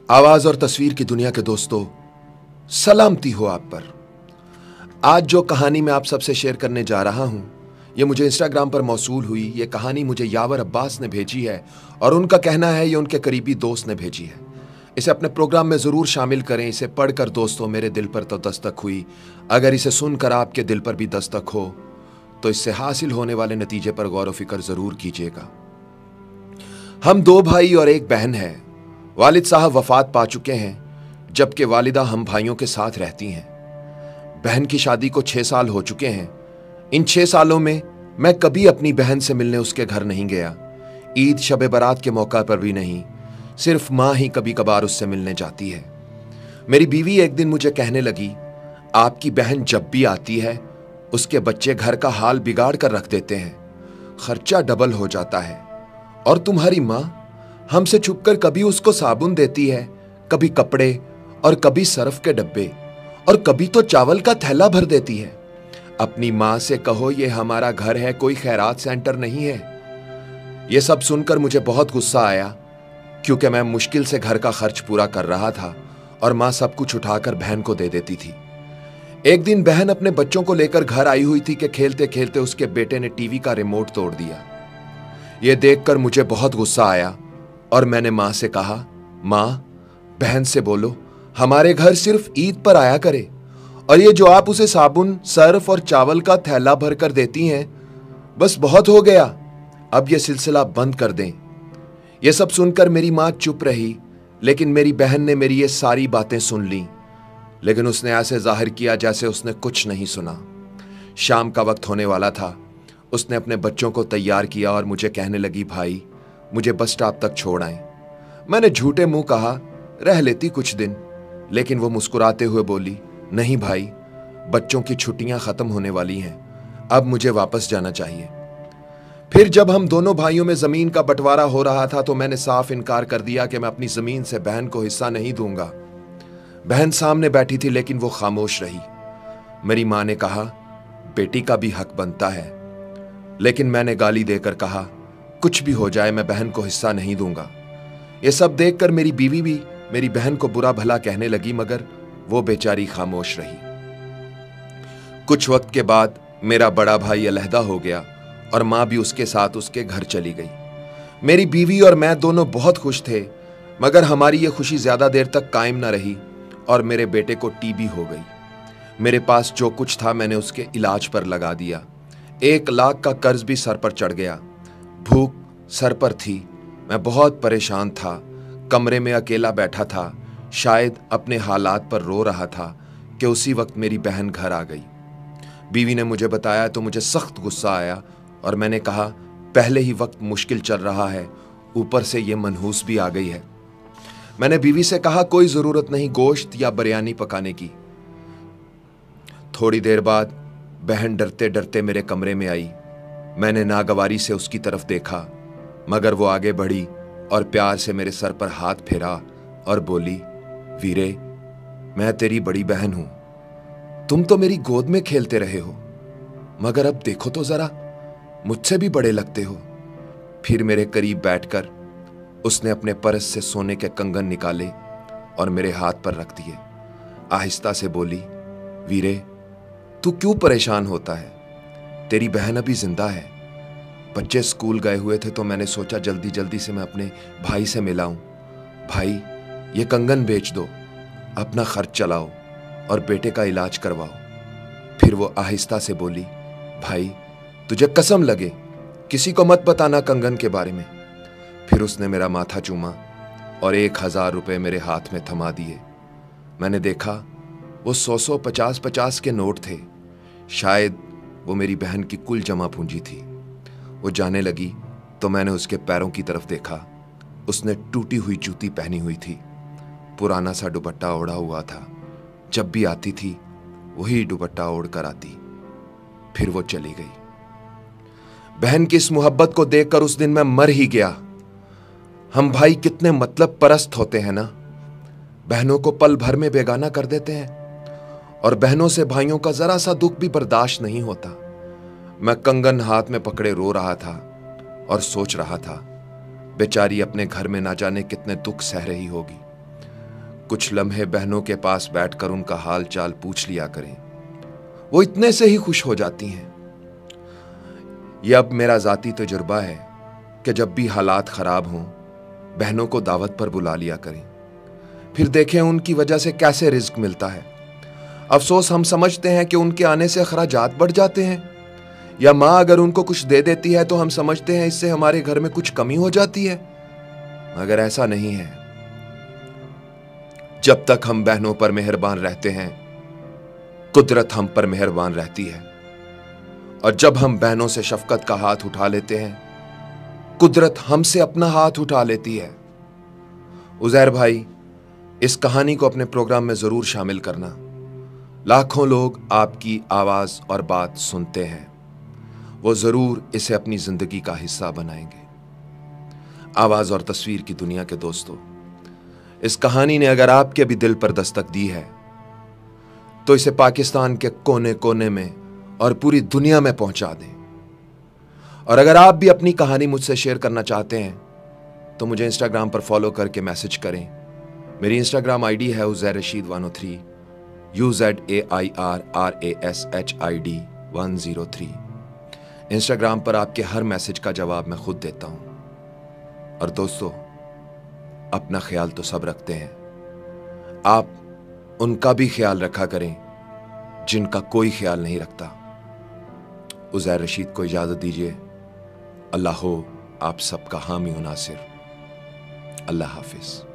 आवाज और तस्वीर की दुनिया के दोस्तों, सलामती हो आप पर। आज जो कहानी मैं आप सबसे शेयर करने जा रहा हूं, ये मुझे इंस्टाग्राम पर मौसूल हुई। ये कहानी मुझे यावर अब्बास ने भेजी है और उनका कहना है ये उनके करीबी दोस्त ने भेजी है। इसे अपने प्रोग्राम में जरूर शामिल करें। इसे पढ़कर दोस्तों मेरे दिल पर तो दस्तक हुई। अगर इसे सुनकर आपके दिल पर भी दस्तक हो तो इससे हासिल होने वाले नतीजे पर गौर व फिक्र जरूर कीजिएगा। हम दो भाई और एक बहन है। वालिद साहब वफात पा चुके हैं, जबकि वालिदा हम भाइयों के साथ रहती हैं। बहन की शादी को 6 साल हो चुके हैं। इन 6 सालों में मैं कभी अपनी बहन से मिलने उसके घर नहीं गया। ईद शब बारात के मौका पर भी नहीं। सिर्फ माँ ही कभी कभार उससे मिलने जाती है। मेरी बीवी एक दिन मुझे कहने लगी, आपकी बहन जब भी आती है उसके बच्चे घर का हाल बिगाड़ कर रख देते हैं, खर्चा डबल हो जाता है। और तुम्हारी माँ हमसे छुपकर कभी उसको साबुन देती है, कभी कपड़े और कभी सर्फ के डब्बे और कभी तो चावल का थैला भर देती है। अपनी माँ से कहो ये हमारा घर है, कोई खैरात सेंटर नहीं है। ये सब सुनकर मुझे बहुत गुस्सा आया, क्योंकि मैं मुश्किल से घर का खर्च पूरा कर रहा था और माँ सब कुछ उठाकर बहन को दे देती थी। एक दिन बहन अपने बच्चों को लेकर घर आई हुई थी कि खेलते खेलते उसके बेटे ने टीवी का रिमोट तोड़ दिया। यह देखकर मुझे बहुत गुस्सा आया और मैंने माँ से कहा, माँ बहन से बोलो हमारे घर सिर्फ ईद पर आया करे, और ये जो आप उसे साबुन सर्फ और चावल का थैला भर कर देती हैं, बस बहुत हो गया, अब यह सिलसिला बंद कर दें। यह सब सुनकर मेरी माँ चुप रही, लेकिन मेरी बहन ने मेरी ये सारी बातें सुन ली, लेकिन उसने ऐसे जाहिर किया जैसे उसने कुछ नहीं सुना। शाम का वक्त होने वाला था। उसने अपने बच्चों को तैयार किया और मुझे कहने लगी, भाई मुझे बस स्टॉप तक छोड़ आए। मैंने झूठे मुंह कहा, रह लेती कुछ दिन, लेकिन वो मुस्कुराते हुए बोली, नहीं भाई, बच्चों की छुट्टियां खत्म होने वाली हैं, अब मुझे वापस जाना चाहिए। फिर जब हम दोनों भाइयों में जमीन का बंटवारा हो रहा था तो मैंने साफ इनकार कर दिया कि मैं अपनी जमीन से बहन को हिस्सा नहीं दूंगा। बहन सामने बैठी थी लेकिन वो खामोश रही। मेरी मां ने कहा, बेटी का भी हक बनता है, लेकिन मैंने गाली देकर कहा, कुछ भी हो जाए मैं बहन को हिस्सा नहीं दूंगा। ये सब देखकर मेरी बीवी भी मेरी बहन को बुरा भला कहने लगी, मगर वो बेचारी खामोश रही। कुछ वक्त के बाद मेरा बड़ा भाई अलहदा हो गया और मां भी उसके साथ उसके घर चली गई। मेरी बीवी और मैं दोनों बहुत खुश थे, मगर हमारी ये खुशी ज्यादा देर तक कायम न रही और मेरे बेटे को टीबी हो गई। मेरे पास जो कुछ था मैंने उसके इलाज पर लगा दिया। 1 लाख का कर्ज भी सर पर चढ़ गया। भूख सर पर थी। मैं बहुत परेशान था। कमरे में अकेला बैठा था, शायद अपने हालात पर रो रहा था कि उसी वक्त मेरी बहन घर आ गई। बीवी ने मुझे बताया तो मुझे सख्त गुस्सा आया और मैंने कहा, पहले ही वक्त मुश्किल चल रहा है, ऊपर से ये मनहूस भी आ गई है। मैंने बीवी से कहा, कोई जरूरत नहीं गोश्त या बिरयानी पकाने की। थोड़ी देर बाद बहन डरते डरते मेरे कमरे में आई। मैंने नागवारी से उसकी तरफ देखा, मगर वो आगे बढ़ी और प्यार से मेरे सर पर हाथ फेरा और बोली, वीरे मैं तेरी बड़ी बहन हूं, तुम तो मेरी गोद में खेलते रहे हो, मगर अब देखो तो जरा, मुझसे भी बड़े लगते हो। फिर मेरे करीब बैठकर उसने अपने पर्स से सोने के कंगन निकाले और मेरे हाथ पर रख दिए। आहिस्ता से बोली, वीरे तू क्यों परेशान होता है, तेरी बहन अभी जिंदा है। बच्चे स्कूल गए हुए थे तो मैंने सोचा जल्दी जल्दी से मैं अपने भाई से मिलाऊं। भाई ये कंगन बेच दो, अपना खर्च चलाओ और बेटे का इलाज करवाओ। फिर वो आहिस्ता से बोली, भाई तुझे कसम लगे किसी को मत बताना कंगन के बारे में। फिर उसने मेरा माथा चूमा और 1000 रुपये मेरे हाथ में थमा दिए। मैंने देखा वो 100 50 के नोट थे। शायद वो मेरी बहन की कुल जमा पूंजी थी। वो जाने लगी तो मैंने उसके पैरों की तरफ देखा। उसने टूटी हुई जूती पहनी हुई थी, पुराना सा दुपट्टा ओढ़ा हुआ था। जब भी आती थी वही दुपट्टा ओढ़ कर आती। फिर वो चली गई। बहन की इस मोहब्बत को देखकर उस दिन मैं मर ही गया। हम भाई कितने मतलब परस्त होते हैं ना, बहनों को पल भर में बेगाना कर देते हैं, और बहनों से भाइयों का जरा सा दुख भी बर्दाश्त नहीं होता। मैं कंगन हाथ में पकड़े रो रहा था और सोच रहा था, बेचारी अपने घर में ना जाने कितने दुख सह रही होगी। कुछ लम्हे बहनों के पास बैठकर उनका हाल चाल पूछ लिया करें, वो इतने से ही खुश हो जाती हैं। यह अब मेरा जाती तजुर्बा है कि जब भी हालात खराब हों बहनों को दावत पर बुला लिया करें, फिर देखें उनकी वजह से कैसे रिज्क मिलता है। अफसोस हम समझते हैं कि उनके आने से अखराजात बढ़ जाते हैं, या माँ अगर उनको कुछ दे देती है तो हम समझते हैं इससे हमारे घर में कुछ कमी हो जाती है, मगर ऐसा नहीं है। जब तक हम बहनों पर मेहरबान रहते हैं कुदरत हम पर मेहरबान रहती है, और जब हम बहनों से शफकत का हाथ उठा लेते हैं कुदरत हमसे अपना हाथ उठा लेती है। उजैर भाई, इस कहानी को अपने प्रोग्राम में जरूर शामिल करना। लाखों लोग आपकी आवाज और बात सुनते हैं, वो जरूर इसे अपनी जिंदगी का हिस्सा बनाएंगे। आवाज और तस्वीर की दुनिया के दोस्तों, इस कहानी ने अगर आपके भी दिल पर दस्तक दी है तो इसे पाकिस्तान के कोने कोने में और पूरी दुनिया में पहुंचा दें। और अगर आप भी अपनी कहानी मुझसे शेयर करना चाहते हैं तो मुझे इंस्टाग्राम पर फॉलो करके मैसेज करें। मेरी इंस्टाग्राम आईडी है UzairRashid103, UZAIRRASHID103। इंस्टाग्राम पर आपके हर मैसेज का जवाब मैं खुद देता हूं। और दोस्तों, अपना ख्याल तो सब रखते हैं, आप उनका भी ख्याल रखा करें जिनका कोई ख्याल नहीं रखता। उज़ैर रशीद को इजाजत दीजिए। अल्लाह हो आप सबका हामी व नासिर। अल्लाह हाफिज।